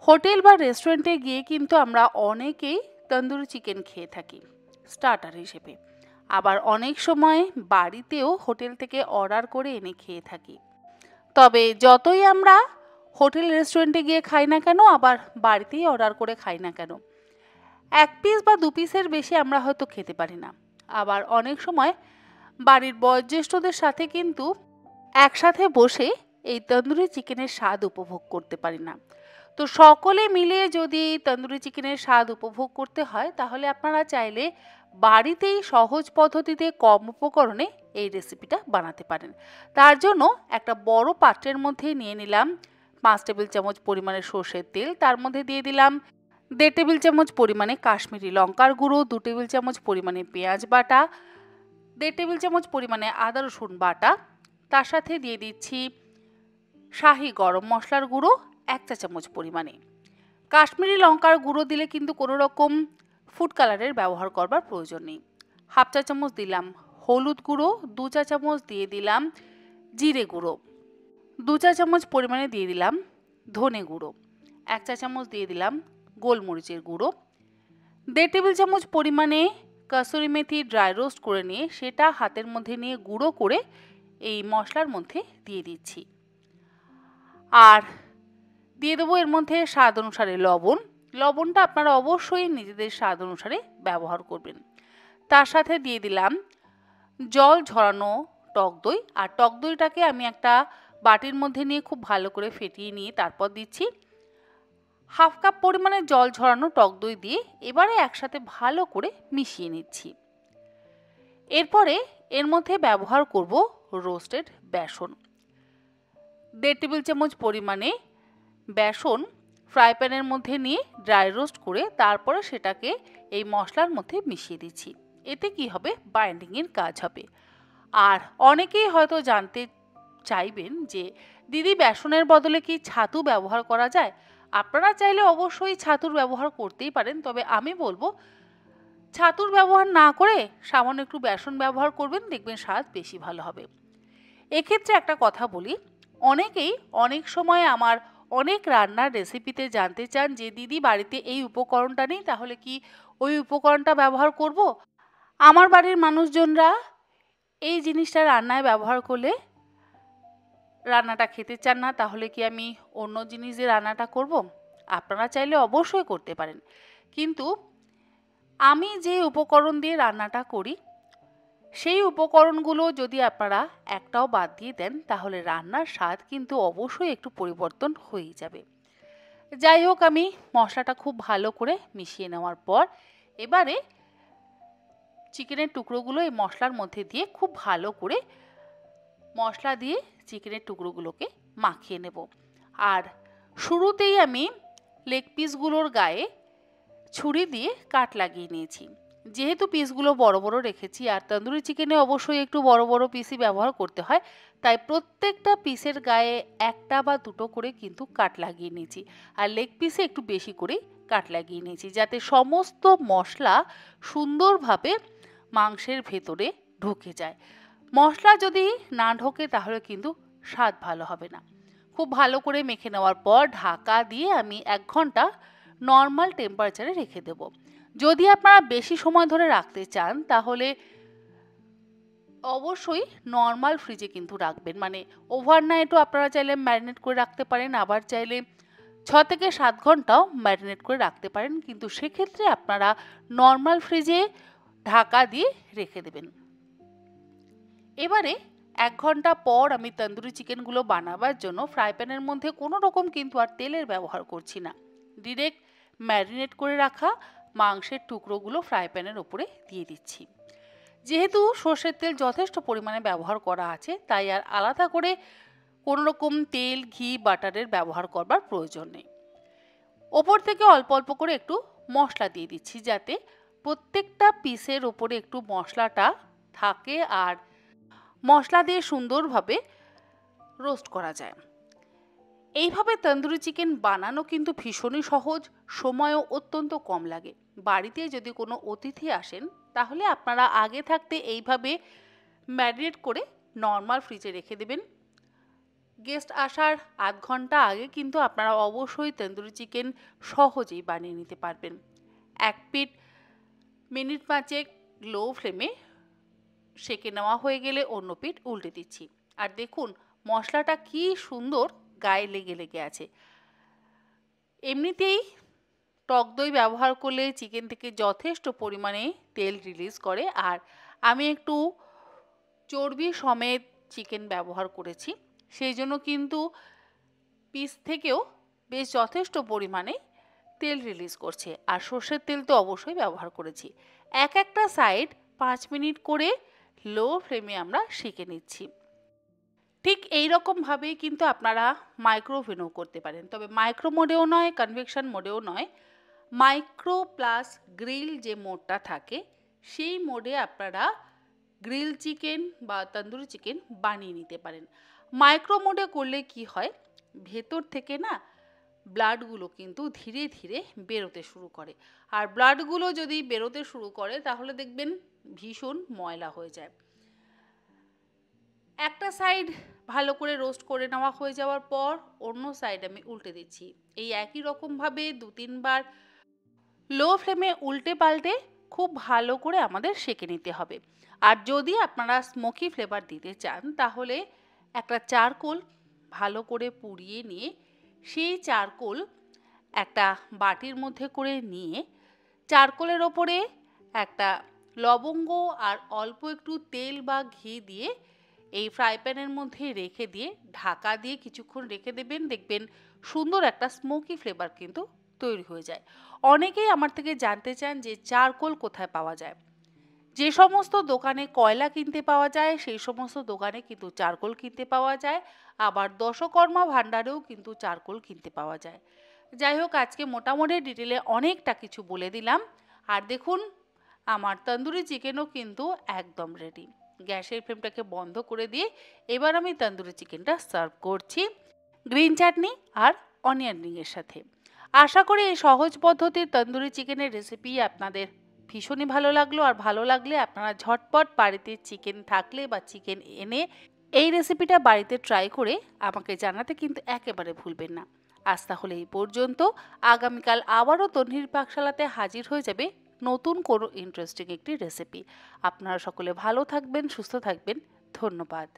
Hotel বা রেস্টুরেন্টে গিয়ে কিন্তু আমরা অনেকেই তন্দুরি চিকেন খেয়ে থাকি স্টার্টার হিসেবে। আবার অনেক সময় বাড়িতেও হোটেল থেকে অর্ডার করে এনে খেয়ে থাকি। তবে যতই আমরা হোটেল রেস্টুরেন্টে গিয়ে খাই না কেন, আবার বাড়িতেই অর্ডার করে খাই না কেন, এক পিস বা দু পিসের বেশি আমরা হয়তো খেতে পারি না। আবার অনেক সময় বাড়ির বয়োজ্যেষ্ঠদের সাথে কিন্তু একসাথে বসে এই তন্দুরি চিকেনের স্বাদ উপভোগ করতে পারি না। তো সকলে মিলে যদি তন্দুরি চিকেনের স্বাদ উপভোগ করতে হয়, তাহলে আপনারা চাইলে বাড়িতেই সহজ পদ্ধতিতে কম উপকরণে এই রেসিপিটা বানাতে পারেন। তার জন্য একটা বড় পাত্রের মধ্যে নিয়ে নিলাম 5 টেবিল চামচ পরিমাণে সর্ষের তেল। তার মধ্যে দিয়ে দিলাম 1.5 টেবিল চামচ পরিমাণে কাশ্মীরি লঙ্কার গুঁড়ো, 2 টেবিল চামচ পরিমাণে পেঁয়াজ বাটা, 1.5 টেবিল চামচ পরিমাণে আদা রসুন বাটা। তার সাথে দিয়ে দিচ্ছি শাহি গরম মশলার গুঁড়ো 1 চা চামচ পরিমাণে। কাশ্মীরি লঙ্কার গুঁড়ো দিলে কিন্তু কোনো রকম ফুড কালারের ব্যবহার করবার প্রয়োজন নেই। হাফ চা চামচ দিলাম হলুদ গুঁড়ো, 2 চা চামচ দিয়ে দিলাম জিরে গুঁড়ো, 2 চা চামচ পরিমাণে দিয়ে দিলাম ধনে গুঁড়ো, 1 চা চামচ দিয়ে দিলাম গোলমরিচের গুঁড়ো, 1.5 টেবিল চামচ পরিমাণে কসুরি মেথি ড্রাই রোস্ট করে নিয়ে সেটা হাতের মধ্যে নিয়ে গুঁড়ো করে এই মশলার মধ্যে দিয়ে দিচ্ছি। আর দিয়ে দেবো এর মধ্যে স্বাদ অনুসারে লবণ। লবণটা আপনারা অবশ্যই নিজেদের স্বাদ অনুসারে ব্যবহার করবেন। তার সাথে দিয়ে দিলাম জল ঝরানো টক দই। আর টক দইটাকে আমি একটা বাটির মধ্যে নিয়ে খুব ভালো করে ফেটিয়ে নিয়ে তারপর দিচ্ছি। হাফ কাপ পরিমাণে জল ঝরানো টক দই দিয়ে এবারে একসাথে ভালো করে মিশিয়ে নিচ্ছি। এরপরে এর মধ্যে ব্যবহার করব রোস্টেড বেসন। 1.5 টেবিল চামচ পরিমাণে বেসন ফ্রাই প্যানের মধ্যে নিয়ে ড্রাই রোস্ট করে তারপরে সেটাকে এই মশলার মধ্যে মিশিয়ে দিচ্ছি। এতে কি হবে, বাইন্ডিংয়ের কাজ হবে। আর অনেকেই হয়তো জানতে চাইবেন যে দিদি বেসনের বদলে কি ছাতু ব্যবহার করা যায়? আপনারা চাইলে অবশ্যই ছাতুর ব্যবহার করতেই পারেন, তবে আমি বলবো ছাতুর ব্যবহার না করে সামান্য একটু বেসন ব্যবহার করবেন, দেখবেন স্বাদ বেশি ভালো হবে। এক্ষেত্রে একটা কথা বলি, অনেকেই অনেক সময় আমার অনেক রান্নার রেসিপিতে জানতে চান যে দিদি বাড়িতে এই উপকরণটা নেই, তাহলে কি ওই উপকরণটা ব্যবহার করব? আমার বাড়ির মানুষজনরা এই জিনিসটা রান্নায় ব্যবহার করলে রান্নাটা খেতে চান না, তাহলে কি আমি অন্য জিনিস দিয়ে রান্নাটা করব? আপনারা চাইলে অবশ্যই করতে পারেন, কিন্তু আমি যে উপকরণ দিয়ে রান্নাটা করি সেই উপকরণগুলো যদি আপনারা একটাও বাদ দিয়ে দেন, তাহলে রান্নার স্বাদ কিন্তু অবশ্যই একটু পরিবর্তন হয়ে যাবে। যাই হোক, আমি মশলাটা খুব ভালো করে মিশিয়ে নেওয়ার পর এবারে চিকেনের টুকরোগুলো এই মশলার মধ্যে দিয়ে খুব ভালো করে মশলা দিয়ে চিকেনের টুকরোগুলোকে মাখিয়ে নেব। আর শুরুতেই আমি লেগ পিসগুলোর গায়ে ছুরি দিয়ে কাট লাগিয়ে নিয়েছি। যেহেতু পিসগুলো বড় বড় রেখেছি আর তন্দুরি চিকেনে অবশ্যই একটু বড় বড় পিসই ব্যবহার করতে হয়, তাই প্রত্যেকটা পিসের গায়ে একটা বা দুটো করে কিন্তু কাট লাগিয়ে নিয়েছি। আর লেগ পিসে একটু বেশি করে কাট লাগিয়ে নিয়েছি, যাতে সমস্ত মশলা সুন্দরভাবে মাংসের ভেতরে ঢুকে যায়। মশলা যদি না ঢোকে তাহলে কিন্তু স্বাদ ভালো হবে না। খুব ভালো করে মেখে নেওয়ার পর ঢাকা দিয়ে আমি 1 ঘন্টা নর্মাল টেম্পারেচারে রেখে দেব। যদি আপনারা বেশি সময় ধরে রাখতে চান তাহলে অবশ্যই নর্মাল ফ্রিজে কিন্তু রাখবেন, মানে ওভারনাইটও আপনারা চাইলে ম্যারিনেট করে রাখতে পারেন, আবার চাইলে 6 থেকে 7 ঘন্টাও ম্যারিনেট করে রাখতে পারেন, কিন্তু সেক্ষেত্রে আপনারা নর্মাল ফ্রিজে ঢাকা দিয়ে রেখে দেবেন। এবারে 1 ঘন্টা পর আমি তন্দুরি চিকেনগুলো বানাবার জন্য ফ্রাই প্যানের মধ্যে কোনো রকম কিন্তু আর তেলের ব্যবহার করছি না, ডিরেক্ট ম্যারিনেট করে রাখা মাংসের টুকরোগুলো ফ্রাই প্যানের ওপরে দিয়ে দিচ্ছি। যেহেতু সর্ষের তেল যথেষ্ট পরিমাণে ব্যবহার করা আছে, তাই আর আলাদা করে কোনো রকম তেল, ঘি, বাটারের ব্যবহার করবার প্রয়োজন নেই। ওপর থেকে অল্প অল্প করে একটু মশলা দিয়ে দিচ্ছি, যাতে প্রত্যেকটা পিসের ওপরে একটু মশলাটা থাকে আর মশলা দিয়ে সুন্দরভাবে রোস্ট করা যায়। এইভাবে তন্দুরি চিকেন বানানো কিন্তু ভীষণই সহজ, সময়ও অত্যন্ত কম লাগে। বাড়িতে যদি কোনো অতিথি আসেন তাহলে আপনারা আগে থাকতে এইভাবে ম্যারিনেট করে নর্মাল ফ্রিজে রেখে দেবেন। গেস্ট আসার আধ ঘন্টা আগে কিন্তু আপনারা অবশ্যই তন্দুরি চিকেন সহজেই বানিয়ে নিতে পারবেন। এক পিঠ মিনিট 5 লো ফ্লেমে সেঁকে নেওয়া হয়ে গেলে অন্য পিঠ উল্টে দিচ্ছি। আর দেখুন মশলাটা কি সুন্দর গায়ে লেগে লেগে আছে। এমনিতেই টক দই ব্যবহার করলে চিকেন থেকে যথেষ্ট পরিমাণে তেল রিলিজ করে, আর আমি একটু চর্বি সমেত চিকেন ব্যবহার করেছি, সেই জন্য কিন্তু পিস থেকেও বেশ যথেষ্ট পরিমাণে তেল রিলিজ করছে। আর সর্ষের তেল তো অবশ্যই ব্যবহার করেছি। একটা সাইড 5 মিনিট করে লো ফ্লেমে আমরা সেঁকে নিচ্ছি। ঠিক এই রকমভাবেই কিন্তু আপনারা মাইক্রোওভেনও করতে পারেন, তবে মাইক্রো মোডেও নয়, কনভেকশন মোডেও নয়, মাইক্রো প্লাস গ্রিল যে মোডটা থাকে সেই মোডে আপনারা গ্রিল চিকেন বা তন্দুরি চিকেন বানিয়ে নিতে পারেন। মাইক্রো মোডে করলে কি হয়, ভেতর থেকে না ব্লাডগুলো কিন্তু ধীরে ধীরে বেরোতে শুরু করে, আর ব্লাডগুলো যদি বেরোতে শুরু করে তাহলে দেখবেন ভীষণ ময়লা হয়ে যায়। একটা সাইড ভালো করে রোস্ট করে নেওয়া হয়ে যাওয়ার পর অন্য সাইড আমি উল্টে দিচ্ছি। এই একই রকমভাবে 2-3 বার লো ফ্লেমে উল্টে পাল্টে খুব ভালো করে আমাদের সেঁকে নিতে হবে। আর যদি আপনারা স্মোকি ফ্লেভার দিতে চান তাহলে একটা চারকোল ভালো করে পুড়িয়ে নিয়ে সেই চারকোল একটা বাটির মধ্যে করে নিয়ে চারকোলের ওপরে একটা লবঙ্গ আর অল্প একটু তেল বা ঘি দিয়ে এই ফ্রাই প্যানের মধ্যে রেখে দিয়ে ঢাকা দিয়ে কিছুক্ষণ রেখে দেবেন, দেখবেন সুন্দর একটা স্মোকি ফ্লেভার কিন্তু তৈরি হয়ে যায়। অনেকেই আমার থেকে জানতে চান যে চারকোল কোথায় পাওয়া যায়। যে সমস্ত দোকানে কয়লা কিনতে পাওয়া যায় সেই সমস্ত দোকানে কিন্তু চারকোল কিনতে পাওয়া যায়, আবার দশকর্মা ভাণ্ডারেও কিন্তু চারকোল কিনতে পাওয়া যায়। যাই হোক, আজকে মোটামুটি ডিটেলে অনেকটা কিছু বলে দিলাম। আর দেখুন আমার তন্দুরি চিকেনও কিন্তু একদম রেডি। গ্যাসের ফ্লেমটাকে বন্ধ করে দিয়ে এবার আমি তন্দুরি চিকেনটা সার্ভ করছি গ্রিন চাটনি আর অনিয়ন রিংয়ের সাথে। আশা করি এই সহজ পদ্ধতির তন্দুরি চিকেনের রেসিপি আপনাদের ভীষণই ভালো লাগলো। আর ভালো লাগলে আপনারা ঝটপট বাড়িতে চিকেন থাকলে বা চিকেন এনে এই রেসিপিটা বাড়িতে ট্রাই করে আমাকে জানাতে কিন্তু একেবারে ভুলবেন না। আজ তাহলে এই পর্যন্ত। আগামীকাল আবারও তন্বীর পাকশালাতে হাজির হয়ে যাবে নতুন কোনো ইন্টারেস্টিং একটি রেসিপি। আপনারা সকলে ভালো থাকবেন, সুস্থ থাকবেন। ধন্যবাদ।